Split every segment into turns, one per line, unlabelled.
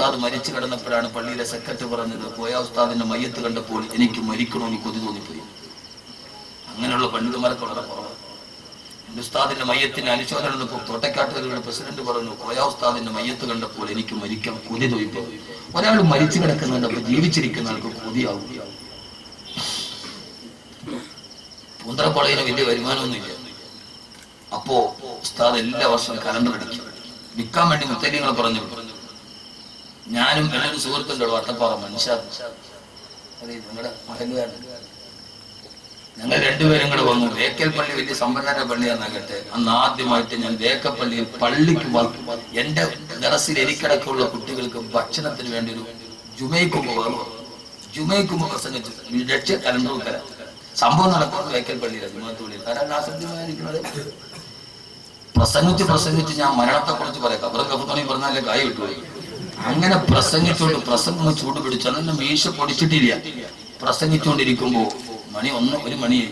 ഉസ്താദ് മരിച്ചു കിടന്നപ്പോഴാണ് പള്ളിയിലെ സെക്രട്ടറി പറഞ്ഞത്, കോയ ഉസ്താദിന്റെ മയ്യത്ത് കണ്ടപ്പോൾ എനിക്ക് മരിക്കണമെന്ന് കൊതി തോന്നിപ്പോയി. അങ്ങനെയുള്ള പണ്ഡിതന്മാരൊക്കെ വളരെ കുറവാണ്. എന്റെ ഉസ്താദിന്റെ മയ്യത്തിന് അനുശോചനം വന്നപ്പോൾ തോട്ടക്കാട്ടുകാരുടെ പ്രസിഡന്റ് പറഞ്ഞു, കോയ ഉസ്താദിന്റെ മയ്യത്ത് കണ്ടപ്പോൾ എനിക്ക് മരിക്കാൻ കൊതി തോന്നിപ്പോയി. ഒരാൾ മരിച്ചു കിടക്കുന്നുണ്ട്, അപ്പൊ ജീവിച്ചിരിക്കുന്ന ആൾക്ക് കൊതിയാവും. പൂന്തറപ്പളയിന് വലിയ വരുമാനമൊന്നുമില്ല. അപ്പോ ഉസ്താദ് എല്ലാ വർഷവും കലണ്ടർ അടിക്കും. വിൽക്കാൻ വേണ്ടി മുത്തലിങ്ങളെ പറഞ്ഞു. ഞാനും എന്നൊരു സുഹൃത്തുണ്ടോ വട്ടപ്പാറ മനുഷ്യ, നിങ്ങളുടെ മഹലുകാരൻ, ഞങ്ങൾ രണ്ടുപേരും കൂടെ വന്നു. വേക്കൽ പള്ളി വലിയ സമ്പന്നരുടെ പള്ളിയാന്നാകട്ടെ, അന്ന് ആദ്യമായിട്ട് ഞാൻ വേക്കപ്പള്ളിയിൽ പള്ളിക്ക് എന്റെ ദറസിൽ എനിക്കടക്കമുള്ള കുട്ടികൾക്ക് ഭക്ഷണത്തിന് വേണ്ടി ഒരു ജുമൈക്കുമ്പ് പ്രസംഗിച്ചു. രക്ഷ കലണ്ടർ തരാം. സംഭവം നടക്കുന്നത് വേക്കൽ പള്ളിയിലാണ്, ജുമാത്തുള്ളിയിൽ. ആയിരിക്കുന്നത് പ്രസംഗിച്ച് ഞാൻ മരണത്തെ കുറിച്ച് പറയാം. അവരെ കപ്പണി പറഞ്ഞാലേ കായ് വിട്ടുപോയി. അങ്ങനെ പ്രസംഗം ചൂട് പിടിച്ചു. അന്നെ മീശ പൊടിച്ചിട്ടില്ല. പ്രസംഗിച്ചുകൊണ്ടിരിക്കുമ്പോ ഒരു മണിയായി.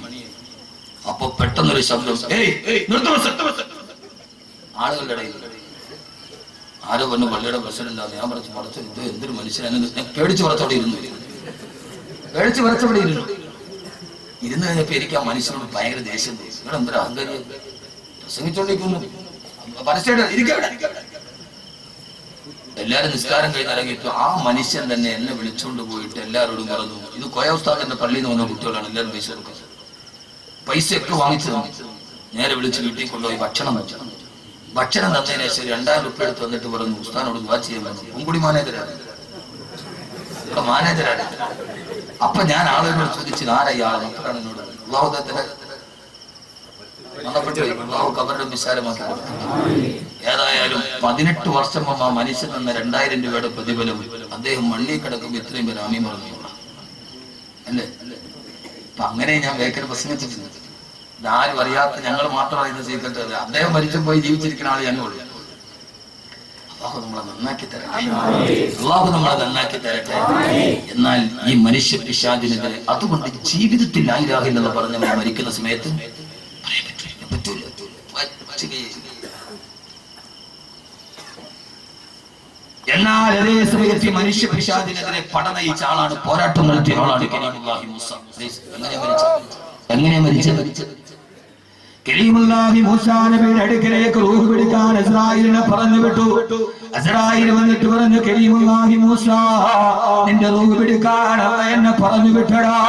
അപ്പൊ പെട്ടെന്നൊരു ശബ്ദം, ആളുകളുടെ ഇടയിൽ ആരോ പറഞ്ഞു പള്ളിയുടെ പ്രസിഡന്റ് ആണ്. ഞാൻ പറഞ്ഞു ഇത് എന്തൊരു മനുഷ്യനാണ്. ഞാൻ പേടിച്ച് പറച്ചവിടെ ഇരുന്നു കഴിഞ്ഞപ്പോ എനിക്ക് ആ മനുഷ്യനോട് ഭയങ്കര ദേഷ്യം തോന്നി. നിങ്ങൾ എന്തൊരു അഹങ്കാരി, പ്രസംഗിച്ചോണ്ടിരിക്കുന്നു, എല്ലാരും നിസ്കാരം കഴിഞ്ഞ് ഇറങ്ങിയിട്ട് ആ മനുഷ്യൻ തന്നെ എന്നെ വിളിച്ചോണ്ട് പോയിട്ട് എല്ലാവരോടും പറഞ്ഞു, ഇത് കോയ ഉസ്താദിന്റെ പള്ളിയിൽ നിന്ന് വന്ന കുട്ടികളാണ്, എല്ലാവരും പൈസ കൊടുക്കുന്നത്. പൈസയൊക്കെ വാങ്ങിച്ചു തന്നു. നേരെ വിളിച്ച് വീട്ടിൽ കൊണ്ടുപോയി ഭക്ഷണം തന്നതിന് ശേഷം 2000 രൂപ എടുത്ത് വന്നിട്ട് പറഞ്ഞു, ഉസ്താദിനോട് ദുആ ചെയ്യാൻ പറഞ്ഞു. മുൻകൂടി മാനേജരാണ്. അപ്പൊ ഞാൻ ആളുകളോട് ചോദിച്ചു, ആരായി ആളെ മക്കളാണ് എന്നോട്. അള്ളാഹുദത്തിനെ കബറിന്റെ വിശാലമാക്കി കൊടുത്തു. ഏതായാലും 18 വർഷം മുമ്പ് ആ മനുഷ്യൻ എന്ന 2000 രൂപയുടെ പ്രതിഫലം അദ്ദേഹം മണ്ണിൽ കിടക്കുമ്പോ ഇത്രയും പേര് ആമീൻ പറഞ്ഞു അല്ലേ. അപ്പൊ അങ്ങനെ ഞാൻ വേക്കൽ പ്രസംഗിച്ചിട്ടുണ്ട്. ഇതാരും അറിയാത്ത ഞങ്ങൾ മാത്രം അറിയുന്ന സീക്രട്ട്. അദ്ദേഹം മരിച്ചു പോയി ജീവിച്ചിരിക്കുന്ന ആൾ ഞാനും ഉള്ളു. അള്ളാഹു നമ്മളെ നന്നാക്കി തരട്ടെ. എന്നാൽ ഈ മനുഷ്യ പിശാചിനെതിരെ അതുകൊണ്ട് ജീവിതത്തിൽ ലാ ഇലാഹ ഇല്ലല്ലാഹ് പറഞ്ഞ് നമ്മൾ മരിക്കുന്ന സമയത്ത് പറ്റൂല. എന്നാൽ അതേ സമയത്ത് മനുഷ്യ പിശാചിനെതിരെ പട നയിച്ച ആളാണ്, പോരാട്ടം നടത്തിയ ആളാണ് കലീമുല്ലാഹി മൂസ. എങ്ങനെയാ മരിച്ചത്? കലീമുല്ലാഹി മൂസാ നബിയുടെ അടുക്കലേക്ക് റൂഹ് പിടിക്കാൻ ഇസ്രായേലിനെ പറഞ്ഞു വിട്ടു. ഇസ്രായേൽ വന്നിട്ട് പറഞ്ഞു, കലീമുല്ലാഹി മൂസാ, നിന്റെ റൂഹ് പിടിക്കാൻ എന്നെ പറഞ്ഞു വിട്ടടാ.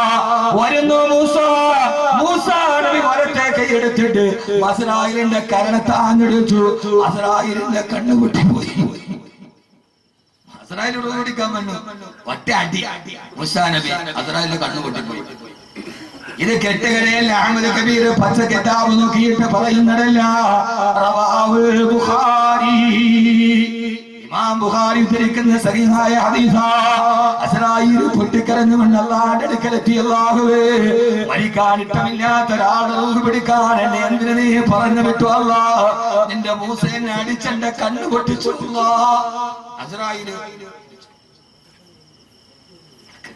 വരുന്നു മൂസാ നബി വരട്ടെ കൈയെടുത്തിട്ട് ഇസ്രായേലിന്റെ കരണത്താഞ്ഞെടുത്തു. ഇസ്രായേലിന്റെ കണ്ണു പൊട്ടിപ്പോയി. ഇസ്രായേലിനോട് പിടിക്കാൻ വന്നു. ഒറ്റ അടി മൂസാ നബി ഇസ്രായേലിന്റെ കണ്ണു പൊട്ടിപ്പോയി. ഇത് കെട്ടുകടയിൽ അഹ്മദ് കബീർ പച്ച കിതാബ് നോക്കിയിട്ട് പറയുന്നതല്ല, റവാഹു ബുഖാരി, ഇമാം ബുഖാരി ഉദ്ധരിക്കുന്ന സഹീഹായ ഹദീസാ. ഇസ്രായേൽ പൊട്ടിക്കരഞ്ഞുകൊണ്ട് അല്ലാഹുവിന്റെ അടുക്കലെത്തി, അല്ലാഹുവേ, മരിക്കാൻ ഇഷ്ടമില്ലാത്ത ഒരാളെ റൂഹ് പിടിക്കാൻ എന്നെ എന്തിനു നീ പറഞ്ഞു വിട്ടു അല്ലാഹ്? നിന്റെ മൂസ എന്നെ അടിച്ചെന്റെ കണ്ണു പൊട്ടിച്ചു അല്ലാഹ്. ഇസ്രായേൽ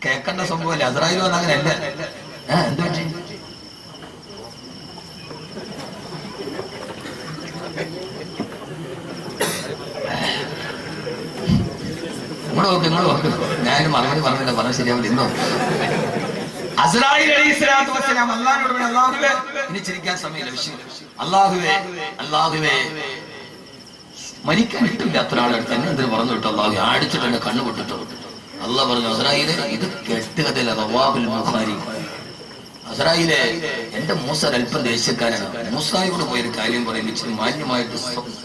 കേൾക്കേണ്ട സംഭവമല്ല. ഇസ്രായേൽ വന്ന അങ്ങനെയല്ല. എന്ത് പറ്റി? ഇങ്ങോട്ട് നോക്ക്. ഞാനൊരു മറുപടി പറഞ്ഞില്ല, പറഞ്ഞ ശരിയാവില്ല. ഇന്നോ അസ്രായീൽ അലൈഹിസ്സലാത്തു വസ്സലാം അല്ലാഹുവോട് പറഞ്ഞു, അല്ലാഹുവേ, ഇനി ചിരിക്കാൻ സമയമില്ല, വിഷയം. അല്ലാഹുവേ, മരിക്കാൻ ഇഷ്ടമില്ലാത്ത ഒരാളെടുത്ത് എന്നെ എന്തിനു പറഞ്ഞു വിട്ടു അല്ലാഹു? അടിച്ചിട്ട് എന്നെ കണ്ണു പൊട്ടിട്ടു. അല്ലാഹ് പറഞ്ഞു, അസ്രായീലെ, ഇത് കെട്ടുകഥയില്ല. റവാഹുൽ ബുഖാരി. അസ്രായീലെ, എന്റെ മൂസ അല്പം ദേഷ്യക്കാരനാണ്. മൂസായോട് പോയൊരു കാര്യം പറയും, ഇച്ചിരി മാന്യമായിട്ട്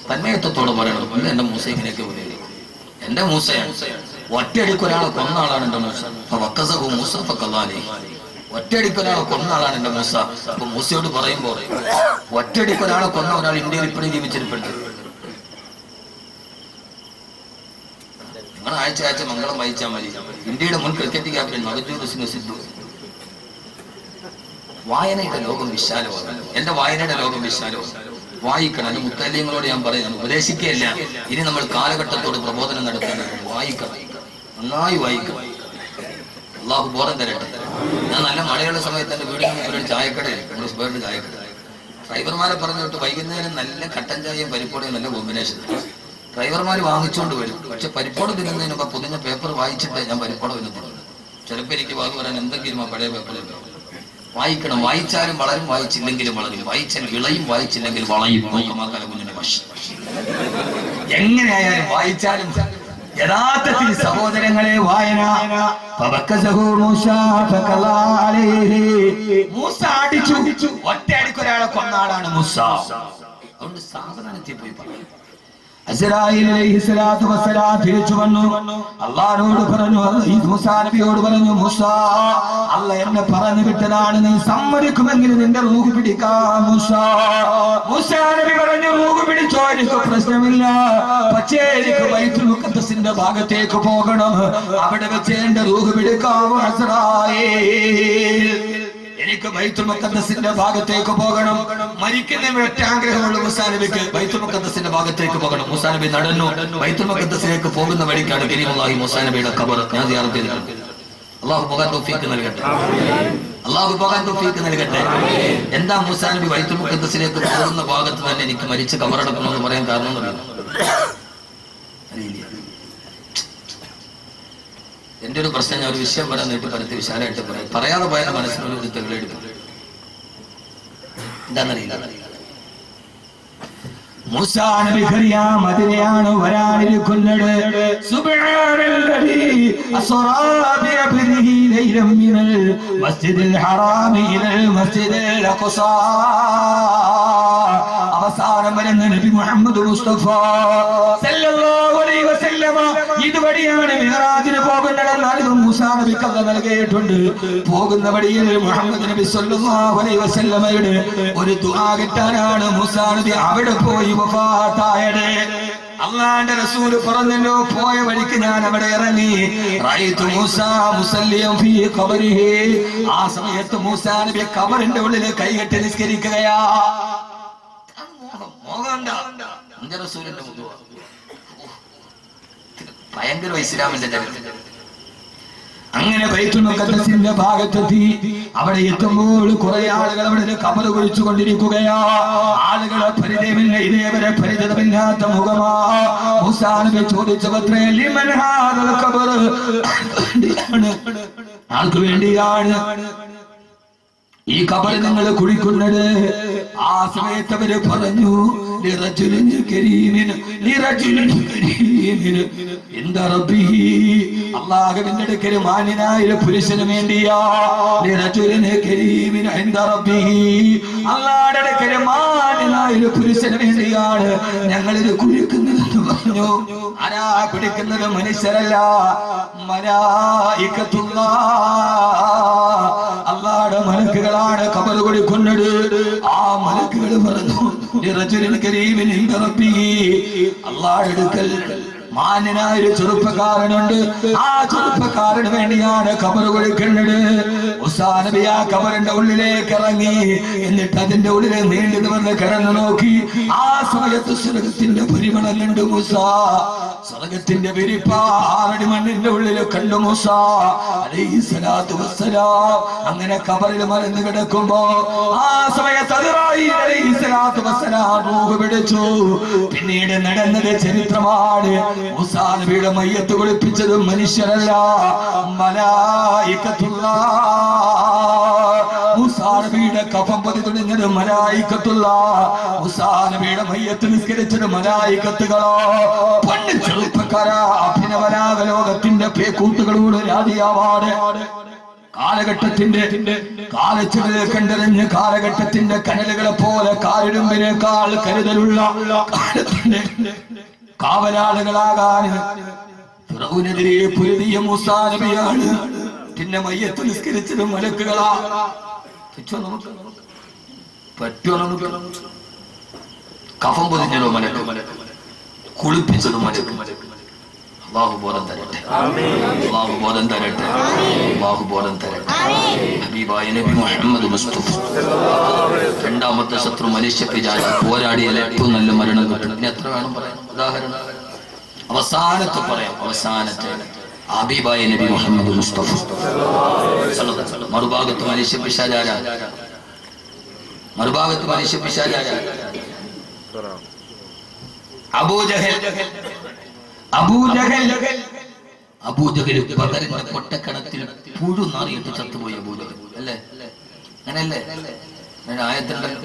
തന്മയത്വത്തോടെ പറയണം. അല്ല, എന്റെ മൂസ ഇങ്ങനെയൊക്കെ പറയും. എന്റെ മൂസയാണ്. ഒറ്റയടിക്ക് ഒരാളെ കൊന്ന ആളാണ് എന്റെ മൂസ. ഒറ്റയടിക്ക് ഒരാളെ കൊന്ന ആളാണ് എന്റെ മൂസ. അപ്പൊ മൂസയോട് പറയുമ്പോ, ഒറ്റയടിക്ക് ഒരാളെ കൊന്ന ഒരാൾ ഇന്ത്യയിൽ ഇപ്പോഴും ജീവിച്ചിരിപ്പുണ്ട്. നിങ്ങൾ ആഴ്ച മംഗളം വായിച്ചാൽ മതി. ഇന്ത്യയുടെ മുൻ ക്രിക്കറ്റ് ക്യാപ്റ്റൻ നവജോത് സിംഗ് സിദ്ധു. വായനയുടെ ലോകം വിശാലമാണ്. എന്റെ വായനയുടെ ലോകം വിശാലമാണ്. വായിക്കണം. അത് മുത്തല്യങ്ങളോട് ഞാൻ പറയുന്നത് ഉപദേശിക്കുകയല്ല. ഇനി നമ്മൾ കാലഘട്ടത്തോട് പ്രബോധനം നടത്തേണ്ടത്. വായിക്കണം, നന്നായി വായിക്കണം. അള്ളാഹു ബോധം തരട്ടെ. ഞാൻ നല്ല മഴയുള്ള സമയത്ത് എന്റെ വീടിന് മുമ്പിൽ ഒരു ചായക്കടയിൽ, നമ്മുടെ ചായക്കട, ഡ്രൈവർമാരെ പറഞ്ഞു വിട്ട് വൈകുന്നേരം നല്ല കട്ടൻ ചായയും പരിപ്പോടെയും നല്ല കോമ്പിനേഷൻ. ഡ്രൈവർമാർ വാങ്ങിച്ചുകൊണ്ട് വരും. പക്ഷെ പരിപ്പോടം തിന്നുന്നതിന് മുമ്പ് പൊതിഞ്ഞ പേപ്പർ വായിച്ചിട്ടേ ഞാൻ പരിപ്പോടം തിന്നുള്ളൂ. ചിലപ്പോൾ എനിക്ക് വാങ്ങി പറയാൻ എന്തെങ്കിലും ആ പഴയ പേപ്പറിൽ വായിക്കണം. വായിച്ചാലും വളരും, വായിച്ചില്ലെങ്കിലും വളരും. വായിച്ചാൽ വിളയും, വായിച്ചില്ലെങ്കിൽ വളയും. കുഞ്ഞിന്റെ വശം എങ്ങനെയായാലും വായിച്ചാലും യഥാർത്ഥത്തിൽ സഹോദരങ്ങളെ വായന. മൂസ അടിച്ചു, ഒറ്റയടിക്കൊരാളെ കൊന്നാളാണ് മൂസ. അതുകൊണ്ട് സാവധാനത്തിൽ പോയി പറഞ്ഞു. അസ്രായീൽ അലൈഹിസ്സലാത്തു വസ്സലാം തിരിച്ചു വന്നു. അല്ലാഹുവോട് പറഞ്ഞു, മൂസാ നബിയോട് പറഞ്ഞു, മൂസ അല്ലാഹ് എന്നെ പറഞ്ഞു വിട്ടതാണ്, നീ സമ്മതിക്കുമെങ്കിൽ നിന്റെ റൂഹ് പിടിക്കാം. മൂസാ നബി പറഞ്ഞു, റൂഹ് പിടിച്ചോ, എനിക്ക് പ്രശ്നമില്ല. പക്ഷേ എനിക്ക് ബൈത്തുൽ മുഖദ്ദസിന്റെ ഭാഗത്തേക്ക് പോകണം. അവിടെ വെച്ച് എന്റെ റൂഹ് പിടിക്കാം അസ്രായീൽ. എനിക്ക് ബൈത്തുൽ മുഖദ്ദസിന്റെ ഭാഗത്തേക്ക് പോകണം. മരിക്കുന്ന ഒറ്റ ആഗ്രഹമുള്ള മൂസാ നബിക്ക് ബൈത്തുൽ മുഖദ്ദസിന്റെ ഭാഗത്തേക്ക് പോകണം. മൂസാ നബി നടന്നു. ബൈത്തുൽ മുഖദ്ദസിലേക്ക് പോകുന്ന വഴിക്കാണ് കരീമുല്ലാഹി മൂസാ നബിയുടെ ഖബർ. ഞാൻ സിയാറത്ത് ചെയ്തിട്ടുണ്ട്. അല്ലാഹു പോകാൻ തൗഫീഖ് നൽകട്ടെ. അല്ലാഹു പോകാൻ തൗഫീഖ് നൽകട്ടെ. എന്താ മൂസാ നബി ബൈത്തുൽ മുഖദ്ദസിലേക്ക് പോകുന്ന ഭാഗത്ത് തന്നെ എനിക്ക് മരിച്ച് ഖബറടക്കണമെന്ന് പറയാൻ കാരണം അറിയില്ല. എന്റെ ഒരു പ്രശ്നം, ഞാൻ ഒരു വിഷയം പറയാൻ നീട്ടി പരത്തി വിശാലമായിട്ട് പറയാതെ പോയാൽ മനസ്സിനൊരു തെളിവെടുക്കും. എന്താണെന്നറിയില്ല. മൂസാ നബിക്കറിയാം അതിനെയാണ് വരാനിരിക്കുന്നത്. സുബ്ഹാനല്ലദീ അസ്റാ ബിഅബ്ദിഹി ലൈലൻ മിനൽ മസ്ജിദിൽ ഹറാമി ഇലൽ മസ്ജിദിൽ അഖ്സാ. അവസാനം വരുന്ന നബി മുഹമ്മദ് മുസ്തഫ സല്ലല്ലാഹു അലൈഹി വസല്ലമ ഇതുവഴിയാണ് മിഅ്റാജിന് പോകുന്നതെന്ന് മൂസാ നബിക്ക് അല്ലാഹു നൽകിയിട്ടുണ്ട്. പോകുന്ന വഴിയിൽ മുഹമ്മദ് നബി സല്ലല്ലാഹു അലൈഹി വസല്ലമയുടെ ഒരു ദുആ കിട്ടാനാണ് മൂസാ നബി അവിടെ പോയി വഫാത്തായത്. അല്ലാഹുവിന്റെ റസൂൽ പറഞ്ഞല്ലോ, പോയ വഴിക്ക് ഞാൻ അവിടെ ഇറങ്ങി. റഅയ്തു മൂസാ മുസല്ലിയൻ ഫീ ഖബരിഹി. ആ സമയത്ത് മൂസാ നബി ഖബറിന്റെ ഉള്ളിൽ കൈകെട്ടി നിസ്കരിക്കുകയാ. ഭയങ്കര ഇസ്ലാമിന്റെ ചരിത്രം. അങ്ങനെ ബൈത്തുൽ മുഖദ്ദസിന്റെ ഭാഗത്തെത്തി. അവിടെ എത്തുമ്പോൾ കുറെ ആളുകൾ അവിടെ ഖബർ കുഴിച്ചു കൊണ്ടിരിക്കുകയാ. ആളുകളെ പരിചയമില്ല, ഇതേവരെ പരിചയമില്ലാത്ത മുഖമാ. മൂസാ നബി ചോദിച്ചത്രേ, ലിമൻ ഹാദൽ ഖബർ, ആർക്ക് വേണ്ടിയാണ് ഈ ഖബർ നിങ്ങൾ കുഴിക്കുന്നത്? ആ സമയത്ത് അവര് പറഞ്ഞു, അല്ലാഹുവിന്റെ അടുക്കൽ മാന്യനായ പുരുഷന് വേണ്ടിയാ. അല്ലാഹുവിന്റെ അടുക്കൽ മാന്യനായ പുരുഷന് വേണ്ടിയാണ് ഞങ്ങളിത് കുഴിക്കുന്നതെന്ന് പറഞ്ഞു. ആരാ കുടിക്കുന്നത്? മനുഷ്യരല്ല, അല്ലാഹുവിന്റെ മലക്കുകളാണ് ഖബർ കുഴിക്കുന്നത്. ആ മലക്കുകൾ പറഞ്ഞു, അല്ലാഹുവിന്റെ അടുക്കൽ മാന്യനായ ഒരു ചെറുപ്പക്കാരനുണ്ട്. ആ ചെറുപ്പക്കാരന് വേണ്ടിയാണ് ഖബർ കുഴിക്കുന്നത്. മൂസാ നബി ആ ഖബറിന്റെ ഉള്ളിലേക്ക് ഇറങ്ങി. എന്നിട്ട് അതിന്റെ ഉള്ളിൽ നീണ്ടു നിവർന്ന് കിടന്നു നോക്കി. ആ സമയത്ത് സ്വർഗത്തിന്റെ പരിമളം കണ്ടു മൂസാ. സ്വർഗത്തിന്റെ വിരിപ്പ 6 അടി മണ്ണിന്റെ ഉള്ളിൽ കണ്ടു മൂസാ അലൈഹിസ്സലാത്തു വസ്സലാം. അങ്ങനെ ഖബറിൽ മലന്ന് കിടക്കുമ്പോ ആ സമയത്ത് അസ്രായീൽ അലൈഹിസ്സലാത്തു വസ്സലാം റൂഹ് പിടിച്ചു. പിന്നീട് നടന്നത് ചരിത്രമാണ്. മൂസാ നബിയുടെ മയ്യത്ത് കുളിപ്പിച്ചത് മനുഷ്യരല്ല, മലായികത്തുല്ലാഹ്. മൂസാ നബിയുടെ കഫം പൊതി തുണിഞ്ഞത് മലായികത്തുല്ലാഹ്. മൂസാ നബിയുടെ മയ്യത്ത് നിസ്കരിച്ചത് മലായികത്തുകളോ. പണ്ട് ചെറുപ്പക്കാരാ, അഭിനവരാഗ ലോകത്തിന്റെ പേക്കൂട്ടുകളോട് രാജിയാവാട്. കാലഘട്ടത്തിന്റെ കാലച്ചുവടുകൾ കണ്ടെറിഞ്ഞ് കാലഘട്ടത്തിന്റെ കനലുകളെ പോലെ കാലിടുമ്പിനേക്കാൾ കരുതലുള്ള കാലത്തിന്റെ കാവലാളുകളാകാൻ ഫിറൗനെതിരെ പൊരുതിയ മൂസാ നബിയാണ്. പിന്നെ മയ്യത്ത് നിസ്കരിച്ചത് മലക്കുകളാ. പറ്റുമോ നമുക്ക്? കഫം പൊതിഞ്ഞതോ മലക്ക്, കുളിപ്പിച്ചതും മലക്ക്. അല്ലാഹു ബോധം തരട്ടെ, അല്ലാഹു ബോധം തരട്ടെ, അല്ലാഹു ബോധം തരട്ടെ. ഹബീബായ നബി മുഹമ്മദ് മുസ്തഫ. രണ്ടാമത്തെ ശത്രു മനുഷ്യ പിശാച്. പോരാടിയാൽ ഏറ്റവും നല്ല മരണം കിട്ടും. ഇനി എത്ര വേണം പറയാം? ഉദാഹരണം അവസാനത്തെ പറയാം. അവസാനത്തെ ഹബീബായ നബി മുഹമ്മദ് മുസ്തഫ. മറുഭാഗത്ത് മനുഷ്യ പിശാചാര, മറുഭാഗത്ത് മനുഷ്യ പിശാചാര. അബൂജഹൽ ബദറിന്റെ പൊട്ടക്കണത്തിൽ പുഴു നാറിയിട്ട് ചത്തുപോയി. അബൂജഹൽ അല്ലേ? അങ്ങനല്ലേ? ആയത്തുണ്ടല്ലോ,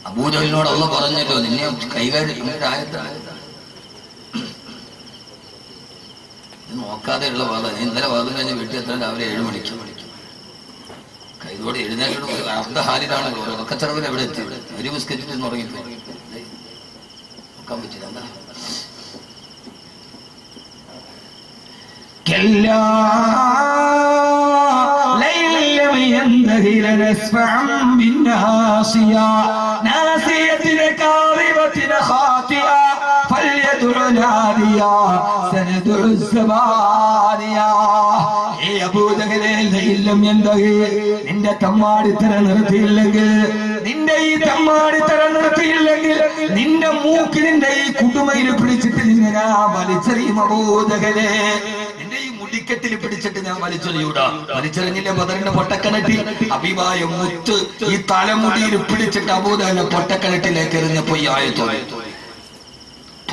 അബൂജഹലിനോട് അള്ളാഹ് പറഞ്ഞല്ലോ നിന്നെ കൈകാര്യം ആയത്താണ്. നോക്കാതെ ഉള്ള വാദം. ഇന്നലെ വാദം കഴിഞ്ഞ് വീട്ടിൽ എത്താൻ രാവിലെ 7 മണിക്ക് കൈതോടെ എഴുന്നേറ്റോട് അർദ്ധ ഹാലിലാണ്. ഉറക്കച്ചടവിൽ എവിടെ എത്തി? ഒരു ബിസ്ക്കറ്റിൽ നിന്ന് ഉറങ്ങിപ്പോയി. നോക്കാൻ പറ്റില്ല. എന്താ നിന്റെ തമ്മാടിത്തരം നിർത്തിയില്ലെങ്കിൽ, നിന്റെ ഈ തമ്മാടിത്തരം നിർത്തിയില്ലെങ്കിൽ നിന്റെ മൂക്കിലിന്റെ ഈ കുടുമയിൽ പിടിച്ചിട്ട് നിന്നെ ഞാൻ വലിച്ചെറിയും. അബൂജഹലേ, നിന്റെ ഈ മുടിക്കെട്ടിൽ പിടിച്ചിട്ട് ഞാൻ വലിച്ചെറിയൂടാ. വലിച്ചെറിഞ്ഞില്ലേ ബദറിന്റെ പൊട്ടക്കിണറ്റിൽ? അഭിമായ മുത്ത് ഈ തലമുടിയിൽ പിടിച്ചിട്ട് അബൂജഹലിനെ പൊട്ടക്കിണറ്റിലേക്ക് എറിഞ്ഞപ്പോ ഈ ആയത്തോടെ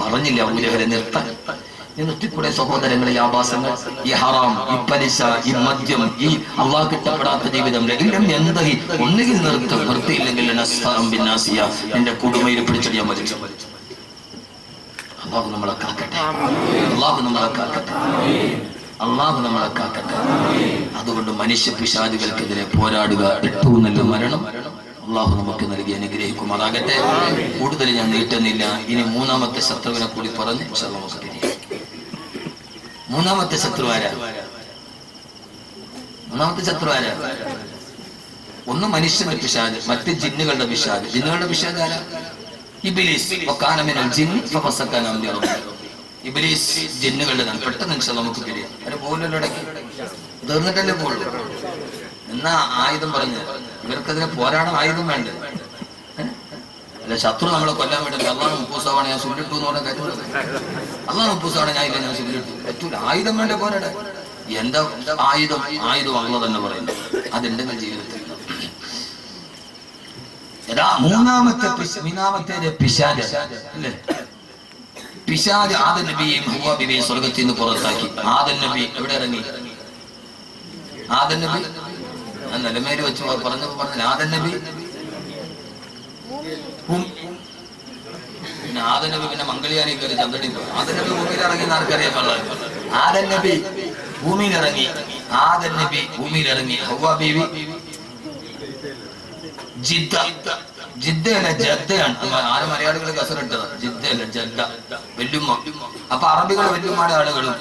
പറഞ്ഞില്ല അബൂജഹലെ നിർത്താൻ. നിർത്തിക്കൂടെ സഹോദരങ്ങളെ? ഈ ആഭാസങ്ങൾ, ഈ ഹറാം, ഈ പലിശ, ഈ മദ്യം, ഈ അള്ളാഹ് കിട്ടപ്പെടാത്ത ജീവിതം ഒന്നുകിൽ നിർത്തിയില്ലെങ്കിൽ എന്റെ കുടുംബയിൽ പിടിച്ചിട്ട് ഞാൻ വലിച്ചു. അള്ളാഹു നമ്മളെ കാക്കട്ടെ, അള്ളാഹു നമ്മളെ കാക്കട്ടെ, അള്ളാഹു നമ്മളെ കാക്കട്ടെ. അതുകൊണ്ട് മനുഷ്യ പിശാചുകൾക്കെതിരെ പോരാടുക ഏറ്റവും നല്ല മരണം അള്ളാഹു നമുക്ക് നൽകി അനുഗ്രഹിക്കുമാറാകട്ടെ. കൂടുതൽ ഞാൻ നീട്ടുന്നില്ല. ഇനി മൂന്നാമത്തെ ശത്രുവിനെ കൂടി പറഞ്ഞ് നമുക്ക് തിരിയാം. മൂന്നാമത്തെ ശത്രു ആരാ? ഒന്ന് മനുഷ്യന്റെ പിശാച്, മറ്റ് ജിന്നുകളുടെ പിശാച്. ജിന്നുകളുടെ പിശാച് ആരാ? ഇബ്ലീസ്. ഇബ്ലീസ് ജിന്നുകളുടെ. പെട്ടെന്ന് നമുക്ക് തിരിയാം. അവരെ പോകുന്നല്ലോ, ഇടയ്ക്ക് തീർന്നിട്ടല്ലേ പോകുള്ളൂ. എന്നാ ആയുധം പറഞ്ഞ് ഇവർക്കെതിരെ പോരാടാൻ ആയുധം വേണ്ട. അല്ല, ശത്രു നമ്മളെ കൊല്ലാൻ വേണ്ടി അള്ളാഹ് 30 തവണ ഞാൻ സുല്ലിട്ടു എന്ന് പറഞ്ഞ കാര്യം. അള്ളാഹ് 30 തവണ ഞാൻ ഇല്ല, ഞാൻ സുല്ലിട്ടു. പറ്റൂല. ആയുധം വേണ്ട പോരാടാൻ. എന്താ ആയുധം? ആയുധം അള്ളാഹ് തന്നെ പറയുന്നു. അതെന്റെ ജീവിതത്തിൽ. മൂന്നാമത്തെ പിശാച് അല്ലേ? പിശാച് ആദം നബിയെയും ഹവ്വാ ബീവിയെയും സ്വർഗത്തിൽ നിന്ന് പുറത്താക്കി. ആദം നബി എവിടെ ഇറങ്ങി? ആദം നബി ഞാൻ നിലമേല് വെച്ച് പറഞ്ഞപ്പോ പറഞ്ഞില്ല. ആദം നബി പിന്നെ ആദം നബി പിന്നെ മംഗളിയാനി കയറി ചന്ദ്രനിൽ പോയി. ആദം നബി ഭൂമിയിൽ ഇറങ്ങി ആർക്കറിയാൻ പാടില്ല. ആദം നബി ഭൂമിയിലിറങ്ങി. ഹവ്വാ ബീവി ജിദ്ദയല്ല ജദ്ദയാണ്. ആരും മലയാളികൾ കസറിട്ടത് ജിദ്ദയല്ല ജദ്ദ, വെല്ലുമ്മ. അപ്പൊ അറബികൾ വെല്ലുമ്മയുടെ ആളുകളും